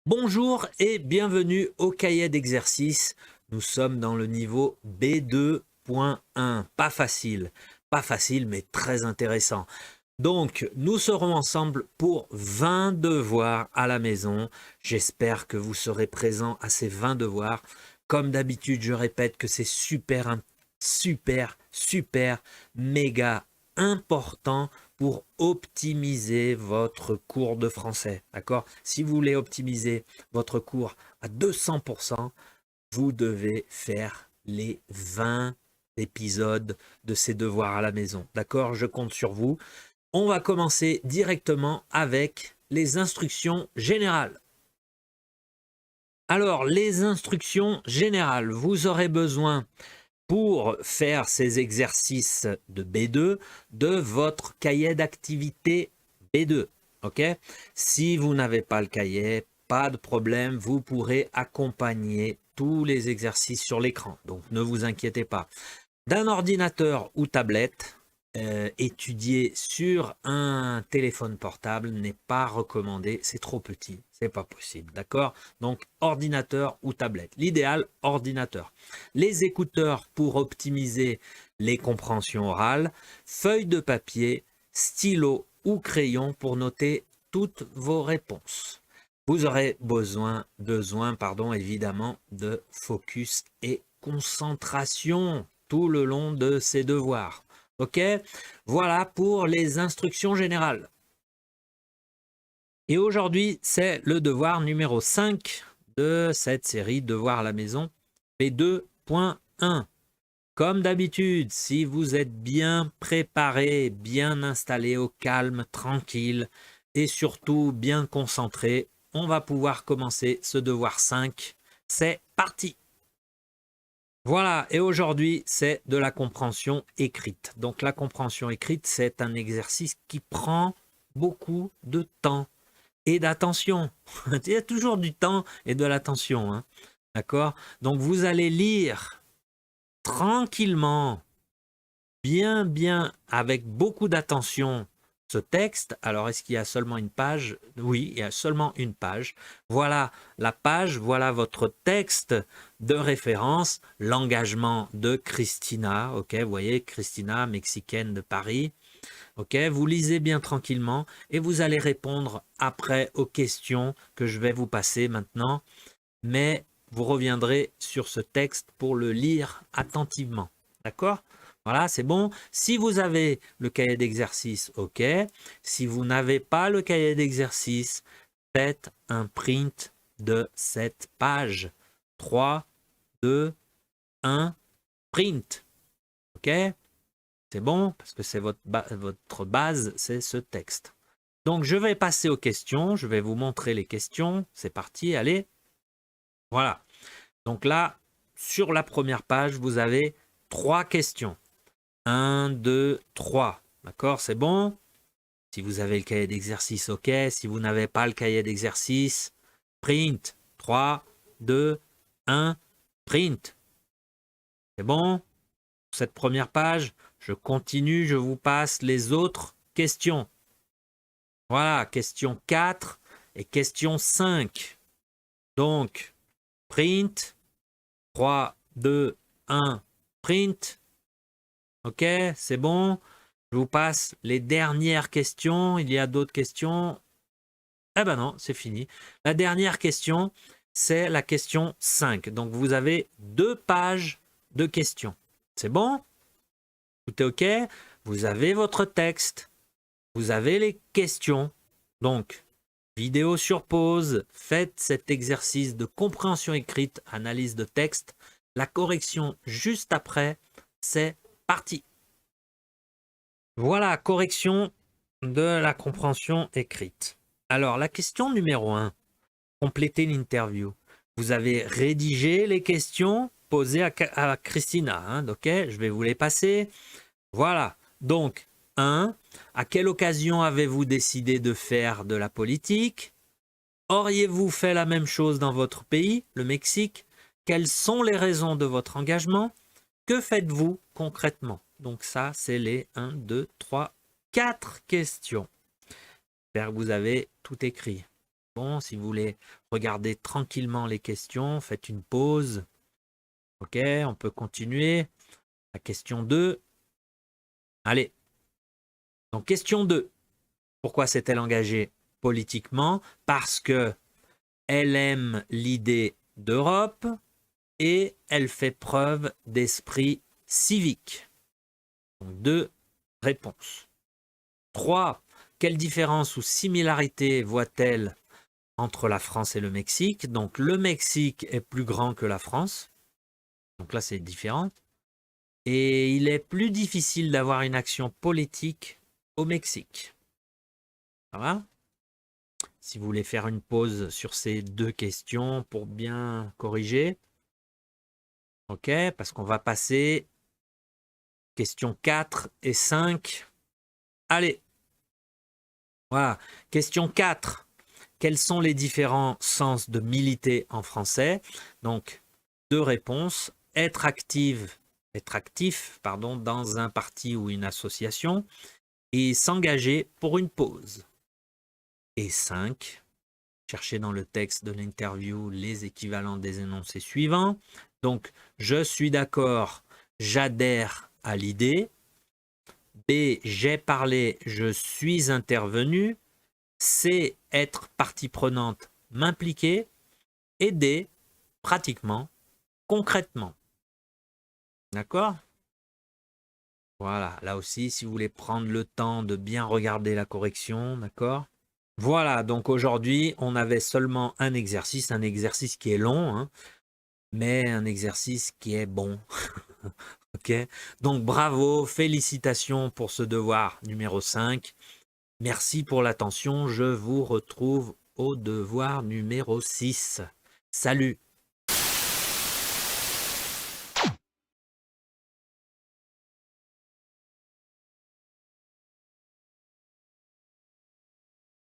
Bonjour et bienvenue au cahier d'exercice. Nous sommes dans le niveau B2.1. Pas facile mais très intéressant. Donc nous serons ensemble pour 20 devoirs à la maison. J'espère que vous serez présents à ces 20 devoirs. Comme d'habitude, je répète que c'est super, méga important pour optimiser votre cours de français. D'accord? Si vous voulez optimiser votre cours à 200%, vous devez faire les 20 épisodes de ces devoirs à la maison. D'accord? Je compte sur vous. On va commencer directement avec les instructions générales. Alors, les instructions générales, vous aurez besoin pour faire ces exercices de B2 de votre cahier d'activité B2. Ok? Si vous n'avez pas le cahier, pas de problème, vous pourrez accompagner tous les exercices sur l'écran. Donc ne vous inquiétez pas. D'un ordinateur ou tablette, étudier sur un téléphone portable n'est pas recommandé, c'est trop petit, c'est pas possible, d'accord? Donc ordinateur ou tablette, l'idéal ordinateur. Les écouteurs pour optimiser les compréhensions orales, feuille de papier, stylo ou crayon pour noter toutes vos réponses. Vous aurez besoin évidemment de focus et concentration tout le long de ces devoirs. Ok? Voilà pour les instructions générales. Et aujourd'hui, c'est le devoir numéro 5 de cette série Devoirs à la maison P2.1. Comme d'habitude, si vous êtes bien préparé, bien installé au calme, tranquille et surtout bien concentré, on va pouvoir commencer ce devoir 5. C'est parti! Voilà, et aujourd'hui, c'est de la compréhension écrite. Donc la compréhension écrite, c'est un exercice qui prend beaucoup de temps et d'attention. Il y a toujours du temps et de l'attention, hein. D'accord? Donc vous allez lire tranquillement, bien, avec beaucoup d'attention ce texte. Alors, est-ce qu'il y a seulement une page? Oui, il y a seulement une page. Voilà la page, voilà votre texte de référence, l'engagement de Christina. Ok, vous voyez, Christina, mexicaine de Paris. Ok, vous lisez bien tranquillement et vous allez répondre après aux questions que je vais vous passer maintenant. Mais vous reviendrez sur ce texte pour le lire attentivement. D'accord? Voilà, c'est bon. Si vous avez le cahier d'exercice, ok. Si vous n'avez pas le cahier d'exercice, faites un print de cette page. 3, 2, 1, print. Ok? C'est bon parce que c'est votre base, c'est ce texte. Donc je vais passer aux questions. Je vais vous montrer les questions. C'est parti, allez. Voilà. Donc là, sur la première page, vous avez 3 questions. 1, 2, 3. D'accord, c'est bon? Si vous avez le cahier d'exercice, ok. Si vous n'avez pas le cahier d'exercice, print. 3, 2, 1, print. C'est bon? Pour cette première page, je continue, je vous passe les autres questions. Voilà, question 4 et question 5. Donc, print. 3, 2, 1, print. Ok, c'est bon. Je vous passe les dernières questions. Il y a d'autres questions. Eh ben non, c'est fini. La dernière question, c'est la question 5. Donc vous avez 2 pages de questions. C'est bon? Tout est ok? Vous avez votre texte. Vous avez les questions. Donc, vidéo sur pause. Faites cet exercice de compréhension écrite, analyse de texte. La correction juste après, c'est parti. Voilà, correction de la compréhension écrite. Alors, la question numéro 1, complétez l'interview. Vous avez rédigé les questions posées à Christina. Hein, ok, je vais vous les passer. Voilà, donc 1. À quelle occasion avez-vous décidé de faire de la politique? Auriez-vous fait la même chose dans votre pays, le Mexique? Quelles sont les raisons de votre engagement? Que faites-vous concrètement? Donc ça, c'est les 1, 2, 3, 4 questions. J'espère que vous avez tout écrit. Bon, si vous voulez regarder tranquillement les questions, faites une pause. Ok, on peut continuer. La question 2. Allez. Donc, question 2. Pourquoi s'est-elle engagée politiquement? Parce que elle aime l'idée d'Europe et elle fait preuve d'esprit civique. Donc, 2 réponses. 3. Quelle différence ou similarité voit-elle entre la France et le Mexique? Donc, le Mexique est plus grand que la France. Donc là, c'est différent. Et il est plus difficile d'avoir une action politique au Mexique. Ça va? Si vous voulez faire une pause sur ces 2 questions pour bien corriger. Ok, parce qu'on va passer questions 4 et 5. Allez. Voilà. Question 4. Quels sont les différents sens de militer en français? Donc, 2 réponses. Être actif dans un parti ou une association et s'engager pour une pause. Et 5. Cherchez dans le texte de l'interview les équivalents des énoncés suivants. Donc, je suis d'accord, j'adhère à l'idée. B, j'ai parlé, je suis intervenu. C, être partie prenante, m'impliquer. Et D, pratiquement, concrètement. D'accord? Voilà, là aussi, si vous voulez prendre le temps de bien regarder la correction, d'accord? Voilà, donc aujourd'hui, on avait seulement un exercice qui est long, hein, mais un exercice qui est bon. Ok? Donc bravo, félicitations pour ce devoir numéro 5. Merci pour l'attention, je vous retrouve au devoir numéro 6. Salut!